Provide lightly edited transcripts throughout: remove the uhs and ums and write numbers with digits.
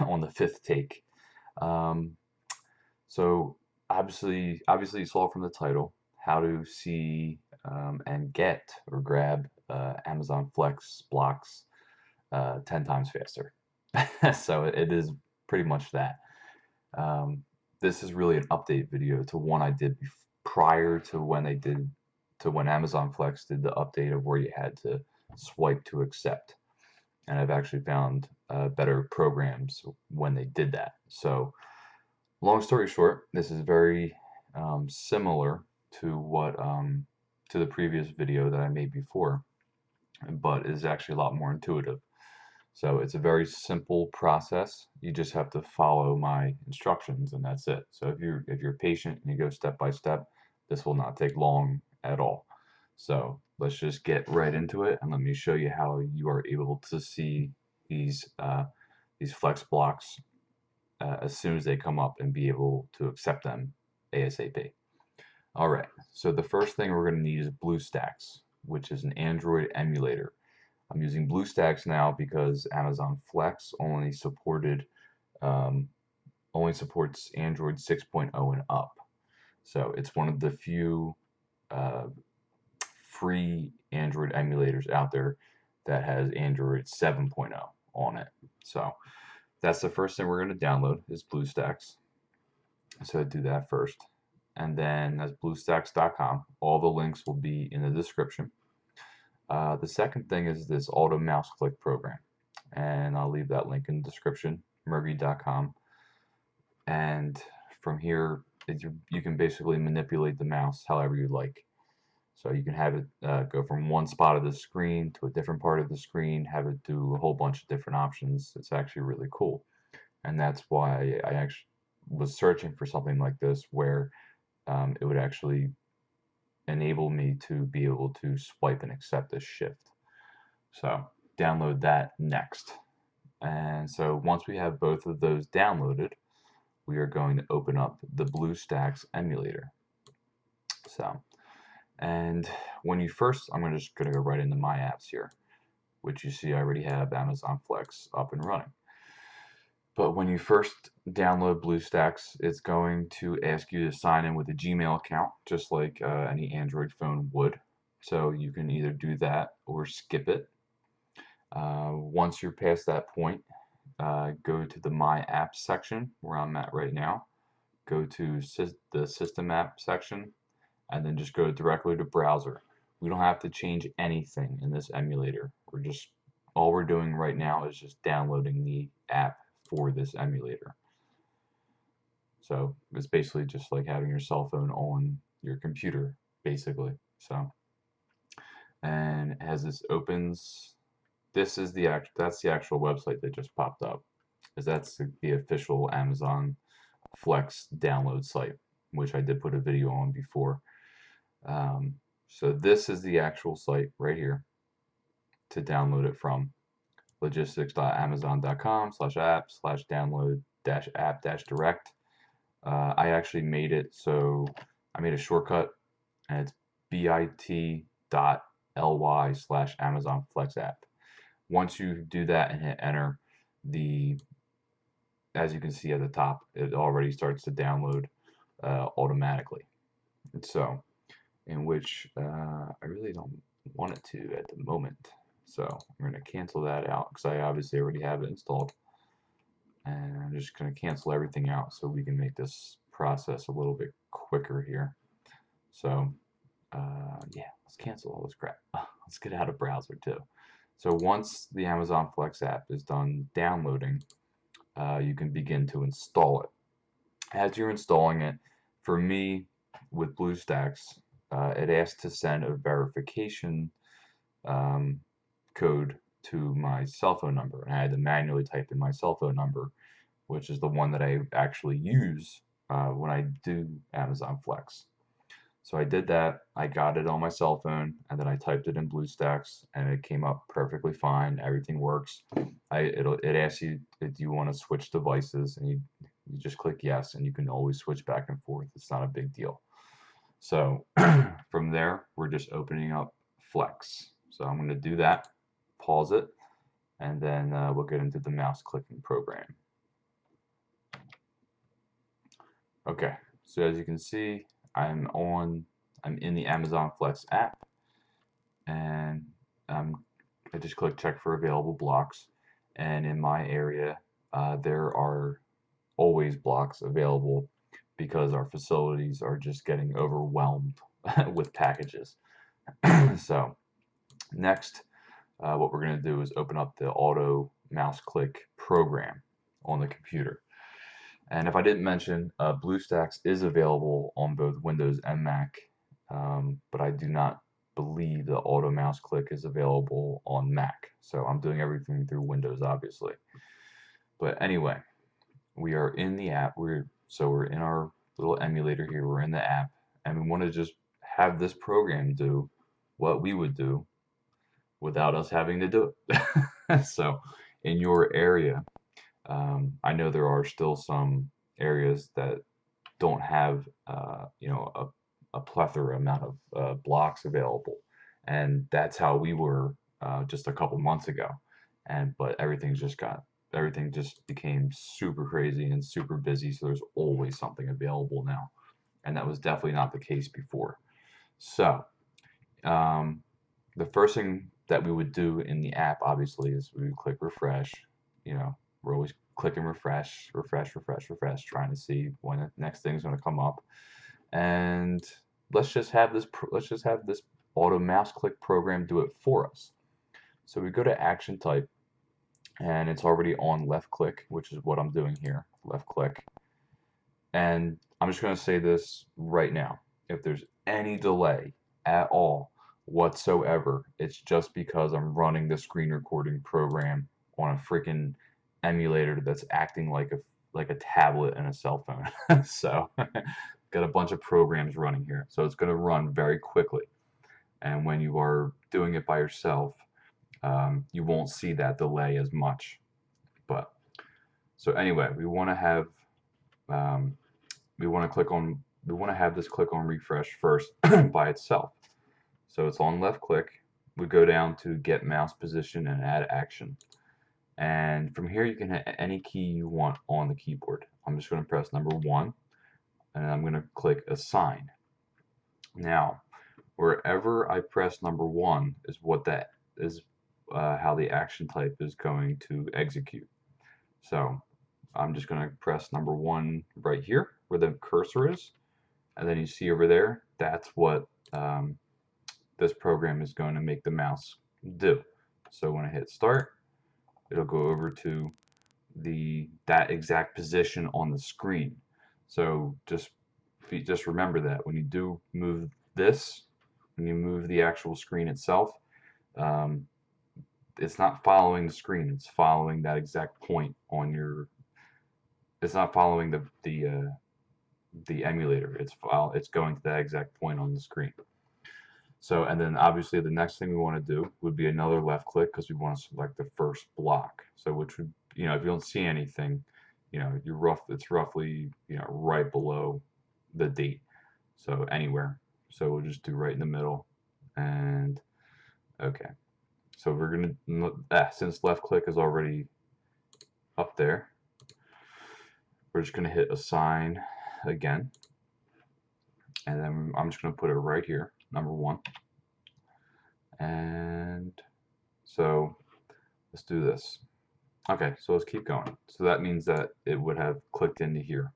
on the fifth take. Um, so obviously you saw from the title how to see and get or grab Amazon Flex blocks 10 times faster. So it is pretty much that. Um, this is really an update video to one I did prior to when Amazon Flex did the update of where you had to swipe to accept. And I've actually found better programs when they did that. So long story short, this is very similar to to the previous video that I made before, but is actually a lot more intuitive. So it's a very simple process. You just have to follow my instructions and that's it. So if you're patient and you go step by step, this will not take long at all. So let's just get right into it and let me show you how you are able to see these flex blocks as soon as they come up and be able to accept them ASAP. All right, so the first thing we're going to need is BlueStacks, which is an Android emulator. I'm using BlueStacks now because Amazon Flex um, only supports Android 6.0 and up. So it's one of the few uh, free Android emulators out there that has Android 7.0 on it. So that's the first thing we're going to download is BlueStacks. So I do that first. And then that's bluestacks.com. All the links will be in the description. The second thing is this auto mouse click program, and I'll leave that link in the description, mergy.com. And from here, you can basically manipulate the mouse however you like. So you can have it go from one spot of the screen to a different part of the screen, have it do a whole bunch of different options. It's actually really cool. And that's why I actually was searching for something like this where it would actually enable me to be able to swipe and accept this shift. So download that next. And so once we have both of those downloaded, we are going to open up the BlueStacks emulator. So, and when you first, just going to go right into my apps here, which you see I already have Amazon Flex up and running. But when you first download BlueStacks, it's going to ask you to sign in with a Gmail account, just like any Android phone would. So you can either do that or skip it. Once you're past that point, go to the My Apps section where I'm at right now. Go to the System App section, and then just go directly to Browser. We don't have to change anything in this emulator. All we're doing right now is just downloading the app for this emulator. So it's basically just like having your cell phone on your computer, basically. So, and as this opens, that's the actual website that just popped up, is that's the official Amazon Flex download site, which I did put a video on before. So this is the actual site right here to download it from, logistics.amazon.com/app/download-app-direct. I actually made it so I made a shortcut, and it's bit.ly/Amazon Flex app. Once you do that and hit enter, as you can see at the top, it already starts to download automatically. And so, in which I really don't want it to at the moment. So I'm going to cancel that out because I obviously already have it installed. And I'm just going to cancel everything out so we can make this process a little bit quicker here. So yeah, let's cancel all this crap. Let's get out of browser too. So once the Amazon Flex app is done downloading, you can begin to install it. As you're installing it, for me, with BlueStacks, it asks to send a verification code to my cell phone number, and I had to manually type in my cell phone number, which is the one that I actually use when I do Amazon Flex. So I did that. I got it on my cell phone, and then I typed it in BlueStacks, and it came up perfectly fine. Everything works. It asks you if you want to switch devices, and you just click yes, and you can always switch back and forth. It's not a big deal. So from there, we're just opening up Flex. So I'm going to do that, pause it, and then we'll get into the mouse clicking program. Okay, so as you can see, I'm in the Amazon Flex app, and I just click check for available blocks, and in my area, there are always blocks available because our facilities are just getting overwhelmed with packages. So next, what we're going to do is open up the auto mouse click program on the computer. And if I didn't mention, BlueStacks is available on both Windows and Mac, but I do not believe the auto mouse click is available on Mac. So I'm doing everything through Windows, obviously. But anyway, we are in the app. We're in our little emulator here. We're in the app, and we want to just have this program do what we would do without us having to do it. So in your area, I know there are still some areas that don't have a plethora amount of blocks available, and that's how we were just a couple months ago. And but everything just became super crazy and super busy, so there's always something available now, and that was definitely not the case before. So um, the first thing that we would do in the app, obviously, is we would click refresh. You know, we're always clicking refresh, refresh, refresh, refresh, trying to see when the next thing's going to come up. And let's just have this auto mouse click program do it for us. So we go to action type, and it's already on left click, which is what I'm doing here. Left click. And I'm just going to say this right now. If there's any delay at all whatsoever, it's just because I'm running the screen recording program on a freaking emulator that's acting like a tablet and a cell phone. So got a bunch of programs running here. So it's going to run very quickly. And when you are doing it by yourself, you won't see that delay as much. But so anyway, um, we want to have this click on refresh first by itself. So it's on left click. We go down to get mouse position and add action. And from here you can hit any key you want on the keyboard. I'm just going to press number 1, and I'm going to click assign. Now, wherever I press number 1 is what that is how the action type is going to execute. So I'm just going to press number 1 right here where the cursor is, and then you see over there, that's what this program is going to make the mouse do. So when I hit start, it'll go over to that exact position on the screen. So just remember that when you do move this, when you move the actual screen itself, um, it's not following the screen. It's following that exact point on your. It's not following the emulator. It's going to that exact point on the screen. So, and then obviously the next thing we want to do would be another left click because we want to select the first block. So, which would, if you don't see anything, it's roughly, right below the date. So anywhere. So we'll just do right in the middle. And okay. So we're gonna, since left click is already up there, we're just gonna hit assign again. And then I'm just gonna put it right here, number 1. And so let's do this. Okay, so let's keep going. So that means that it would have clicked into here.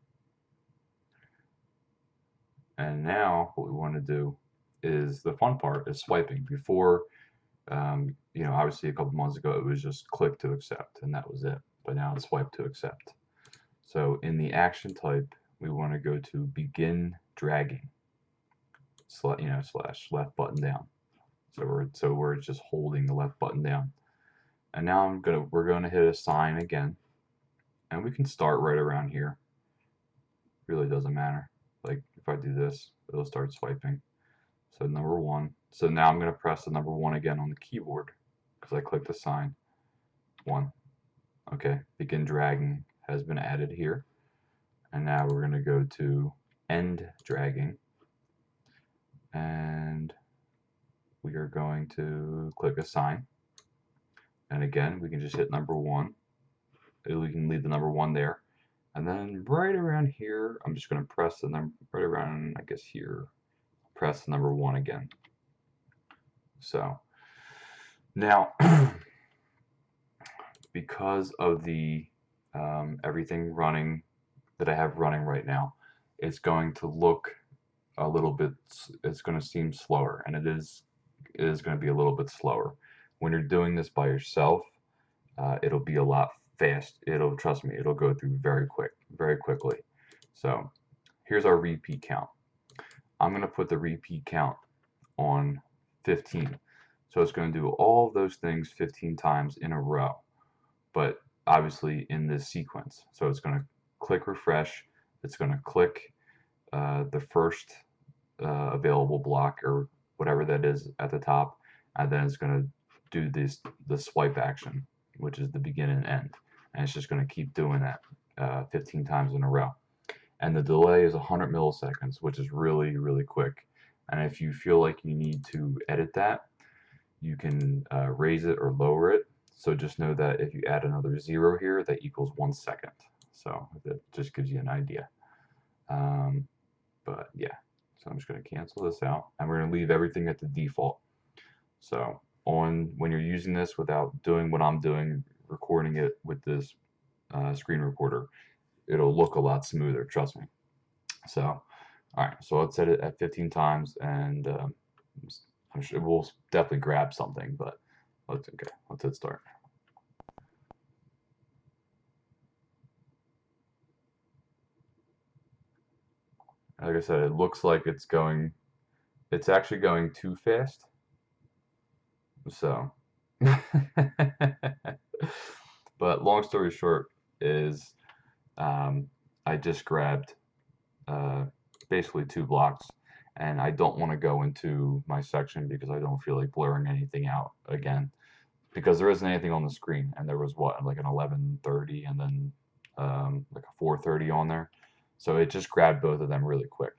And now what we want to do is the fun part is swiping. Before, obviously a couple months ago it was just click to accept and that was it. But now it's swipe to accept. So in the action type, we want to go to begin dragging, slash left button down. So we're just holding the left button down. And now we're gonna hit assign again, and we can start right around here. Really doesn't matter. Like if I do this, it'll start swiping. So number 1. So now I'm gonna press the number 1 again on the keyboard because I clicked assign. 1. Okay, begin dragging has been added here. And now we're gonna go to end dragging, and we are going to click assign. And again, we can just hit number 1. We can leave the number 1 there. And then right around here, I'm just going to press the number, right around, I guess here, press the number 1 again. So now, because of the everything running that I have running right now, it's going to look a little bit, it's going to seem slower, and it is going to be a little bit slower. When you're doing this by yourself, it'll be a lot fast. Trust me, it'll go through very quickly. So here's our repeat count. I'm going to put the repeat count on 15. So it's going to do all of those things 15 times in a row, but obviously in this sequence. So it's going to click refresh. It's going to click the first available block or whatever that is at the top, and then it's going to do the swipe action, which is the begin and end, and it's just going to keep doing that 15 times in a row. And the delay is 100 milliseconds, which is really quick. And if you feel like you need to edit that, you can raise it or lower it. So just know that if you add another 0 here, that equals 1 second. So that just gives you an idea. But yeah, so I'm just going to cancel this out, and we're going to leave everything at the default. So when you're using this without doing what I'm doing, recording it with this screen recorder, it'll look a lot smoother, trust me. So alright, so let's set it at 15 times, and I'm sure we'll definitely grab something, but let's hit start. Like I said, it looks like it's actually going too fast. So, but long story short is I just grabbed basically 2 blocks, and I don't want to go into my section because I don't feel like blurring anything out again, because there isn't anything on the screen, and there was what, like an 11:30 and then like a 4:30 on there, so it just grabbed both of them really quick.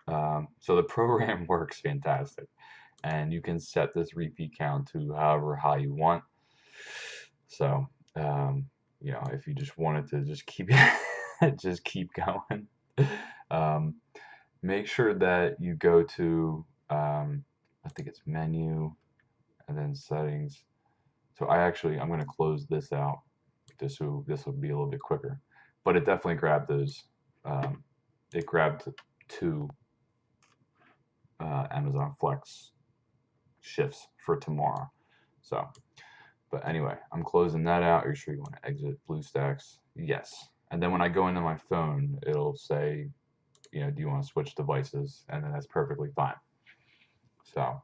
So the program works fantastic, and you can set this repeat count to however high you want. So you know, if you just wanted to just keep just keep going, make sure that you go to I think it's menu and then settings. So I'm going to close this out just so this will be a little bit quicker. But it definitely grabbed those. It grabbed 2 Amazon Flex shifts for tomorrow. So, but anyway, I'm closing that out. Are you sure you want to exit BlueStacks? Yes. And then when I go into my phone, it'll say, you know, do you want to switch devices? And then that's perfectly fine. So,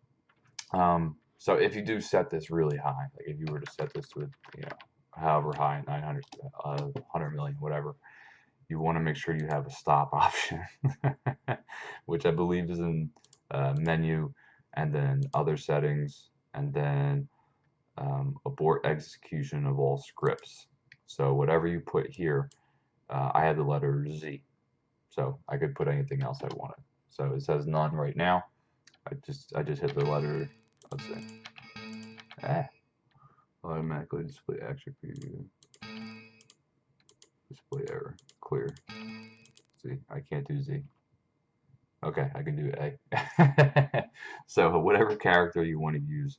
so if you do set this really high, like if you were to set this to, you know, however high, 900, 100 million, whatever, you want to make sure you have a stop option, which I believe is in menu, and then other settings, and then abort execution of all scripts. So whatever you put here, I had the letter Z, so I could put anything else I wanted. So it says none right now. I just hit the letter. Let's see. Automatically display action preview. Display error. Clear. See, I can't do Z. Okay, I can do A. So whatever character you want to use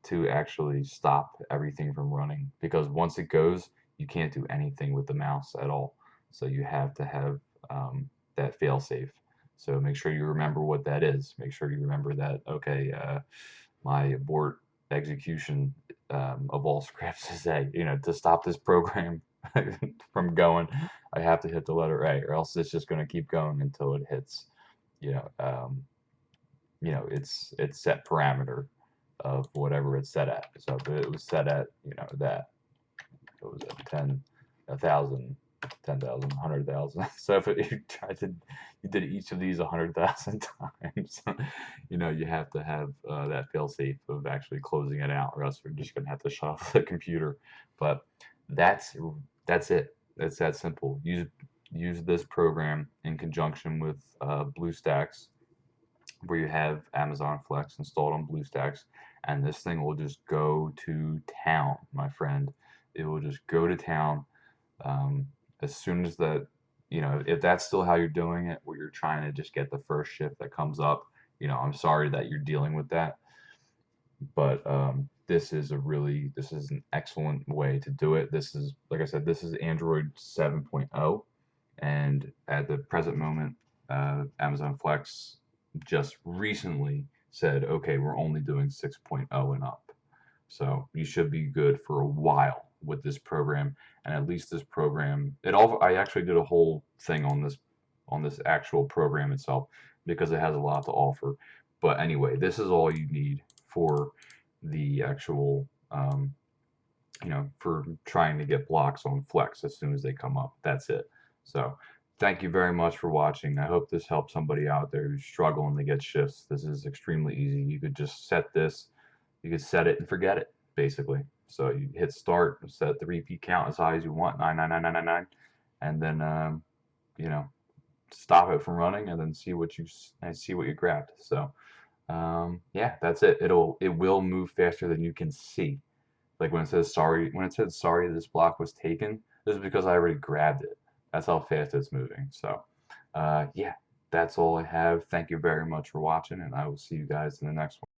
to actually stop everything from running, because once it goes, you can't do anything with the mouse at all. So you have to have that failsafe. So make sure you remember what that is. Make sure you remember that, okay, my abort execution of all scripts is A. You know, to stop this program from going, I have to hit the letter A, or else it's just going to keep going until it hits, you know, it's set parameter of whatever it's set at. So if it was set at, you know, that, what was it, 10, 1,000, 10,000, 100,000. So if you did each of these 100,000 times, you know, you have to have that failsafe of actually closing it out, or else you're just gonna have to shut off the computer. But that's it. It's that simple. Use this program in conjunction with BlueStacks, where you have Amazon Flex installed on BlueStacks, and this thing will just go to town, my friend. It will just go to town. as soon as that, if that's still how you're doing it, where you're trying to just get the first shift that comes up, I'm sorry that you're dealing with that. But this is an excellent way to do it. This is, like I said, this is Android 7.0, and at the present moment, Amazon Flex just recently said, okay, we're only doing 6.0 and up. So you should be good for a while with this program, and at least this program, I actually did a whole thing on this actual program itself because it has a lot to offer. But anyway, this is all you need for the actual, for trying to get blocks on Flex as soon as they come up. That's it. So thank you very much for watching. I hope this helps somebody out there who's struggling to get shifts. This is extremely easy. You could just set this, you could set it and forget it, basically. So you hit start, set the repeat count as high as you want, 99999, and then you know stop it from running, and then see what you grabbed. So yeah, that's it. It will move faster than you can see. Like when it said sorry this block was taken, this is because I already grabbed it. That's how fast it's moving. So yeah, that's all I have. Thank you very much for watching, and I will see you guys in the next one.